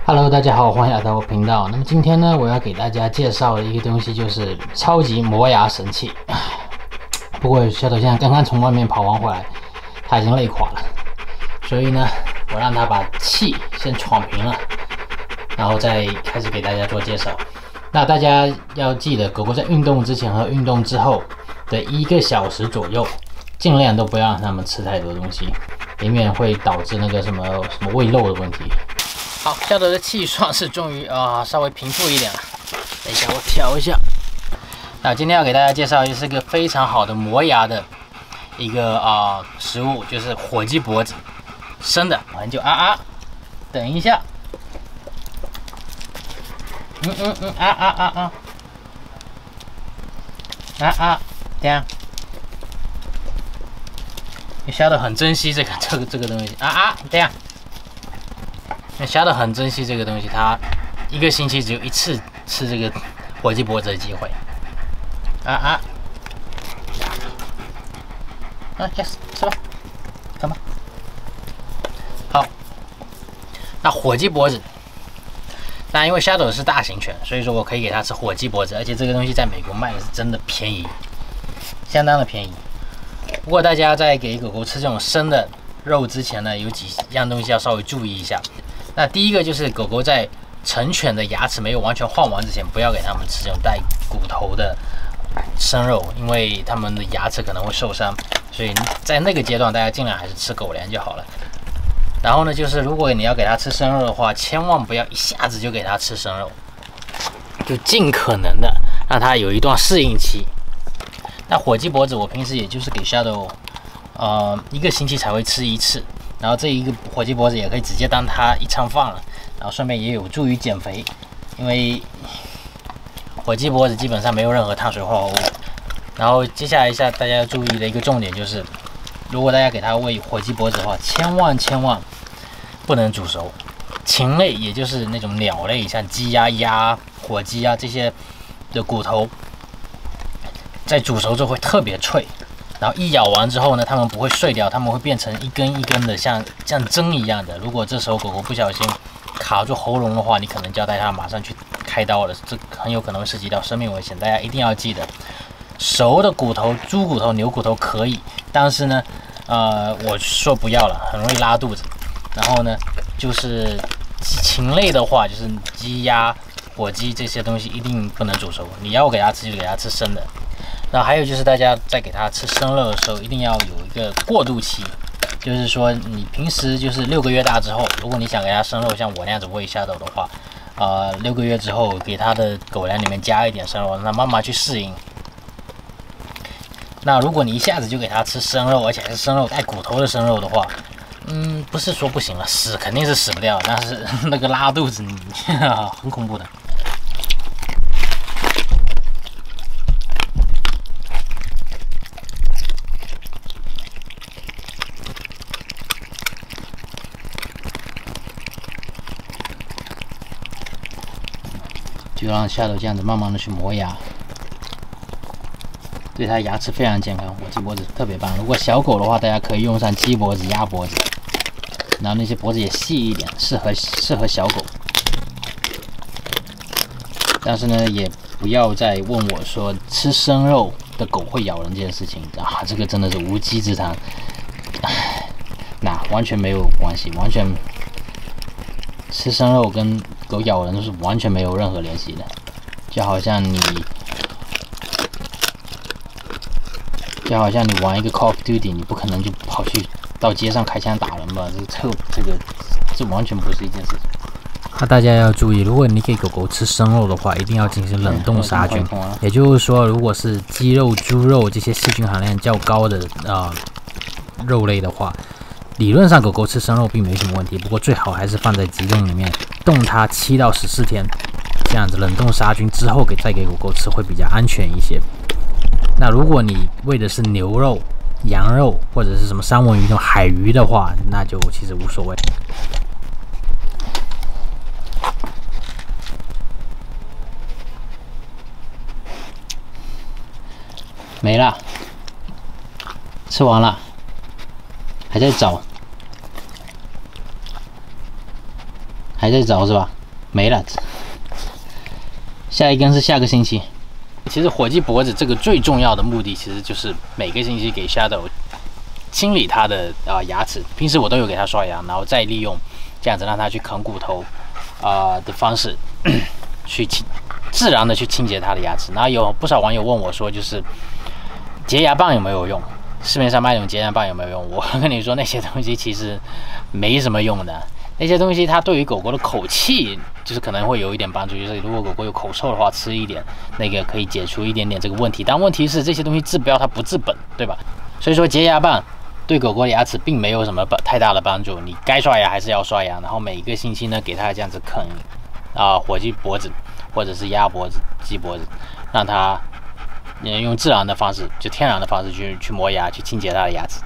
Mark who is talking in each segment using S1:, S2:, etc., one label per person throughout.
S1: Hello， 大家好，欢迎来到我频道。那么今天呢，我要给大家介绍的一个东西就是超级磨牙神器。不过小头现在刚刚从外面跑完回来，他已经累垮了，所以呢，我让他把气先闯平了，然后再开始给大家做介绍。那大家要记得，狗狗在运动之前和运动之后的1个小时左右，尽量都不要让它们吃太多东西，以免会导致那个什么胃漏的问题。好，小头的气算是终于稍微平复一点了。等一下我调一下。那今天要给大家介绍的是个非常好的磨牙的一个食物，就是火鸡脖子，生的。我们就等一下。这样。小头很珍惜这个东西这样。小头很珍惜这个东西，他1个星期只有1次吃这个火鸡脖子的机会。yes， 吃吧，干嘛？好，那火鸡脖子，那因为小头是大型犬，所以说我可以给它吃火鸡脖子，而且这个东西在美国卖的是真的便宜，相当的便宜。不过大家在给狗狗吃这种生的肉之前呢，有几样东西要稍微注意一下。那第一个就是狗狗在成犬的牙齿没有完全换完之前，不要给它们吃这种带骨头的生肉，因为它们的牙齿可能会受伤，所以在那个阶段大家尽量还是吃狗粮就好了。然后呢，就是如果你要给它吃生肉的话，千万不要一下子就给它吃生肉，就尽可能的让它有一段适应期。那火鸡脖子我平时也就是给 Shadow 1个星期才会吃1次。然后这一个火鸡脖子也可以直接当它一餐饭了，然后顺便也有助于减肥，因为火鸡脖子基本上没有任何碳水化合物。然后接下来大家要注意的一个重点就是，如果大家给它喂火鸡脖子的话，千万不能煮熟。禽类也就是那种鸟类，像鸡呀、鸭、火鸡啊这些的骨头，在煮熟之后会特别脆。然后一咬完之后呢，它们不会碎掉，它们会变成一根一根的，像针一样的。如果这时候狗狗不小心卡住喉咙的话，你可能就要带它马上去开刀了，这很有可能会涉及到生命危险。大家一定要记得，熟的骨头、猪骨头、牛骨头可以，但是呢，我说不要了，很容易拉肚子。然后呢，就是禽类的话，就是鸡鸭、火鸡这些东西一定不能煮熟，你要给它吃就给它吃生的。那还有就是，大家在给它吃生肉的时候，一定要有一个过渡期，就是说，你平时就是6个月大之后，如果你想给它生肉，像我那样子喂Shadow的话，6个月之后给它的狗粮里面加一点生肉，让它慢慢去适应。那如果你一下子就给它吃生肉，而且还是生肉带骨头的生肉的话，不是说不行了，死肯定是死不掉，但是那个拉肚子很恐怖的。就让Shadow这样子慢慢的去磨牙，对它牙齿非常健康，火鸡脖子特别棒。如果小狗的话，大家可以用上鸡脖子、鸭脖子，然后那些脖子也细一点，适合小狗。但是呢，也不要再问我说吃生肉的狗会咬人这件事情这个真的是无稽之谈。那完全没有关系，完全吃生肉跟狗咬人都是完全没有任何联系的，就好像你玩一个 Call of Duty， 你不可能就跑去到街上开枪打人吧？这完全不是一件事情。那大家要注意，如果你给狗狗吃生肉的话，一定要进行冷冻杀菌。也就是说，如果是鸡肉、猪肉这些细菌含量较高的肉类的话，理论上狗狗吃生肉并没什么问题，不过最好还是放在急冻里面冻它7到14天，这样子冷冻杀菌之后再给狗狗吃会比较安全一些。那如果你喂的是牛肉、羊肉或者是什么三文鱼那种海鱼的话，那就其实无所谓。没了，吃完了，还在找。还在找是吧？没了，下一根是下个星期。其实火鸡脖子这个最重要的目的，其实就是每个星期给 Shadow 清理它的牙齿。平时我都有给它刷牙，然后再利用这样子让它去啃骨头的方式去自然的去清洁它的牙齿。然后有不少网友问我说，就是洁牙棒有没有用？市面上卖那种洁牙棒有没有用？我跟你说，那些东西其实没什么用的。那些东西它对于狗狗的口气就是可能会有一点帮助，就是如果狗狗有口臭的话，吃一点那个可以解除一点点这个问题。但问题是这些东西治标它不治本，对吧？所以说洁牙棒对狗狗的牙齿并没有什么太大的帮助。你该刷牙还是要刷牙，然后每个星期呢给它这样子啃火鸡脖子或者是鸭脖子、鸡脖子，让它用自然的方式，就天然的方式去磨牙，去清洁它的牙齿。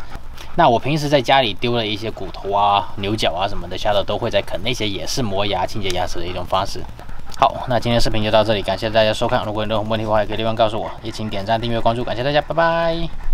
S1: 那我平时在家里丢了一些骨头啊、牛角啊什么的，Shadow都会在啃，那些也是磨牙、清洁牙齿的一种方式。好，那今天视频就到这里，感谢大家收看。如果有任何问题的话，也可以留言告诉我，也请点赞、订阅、关注，感谢大家，拜拜。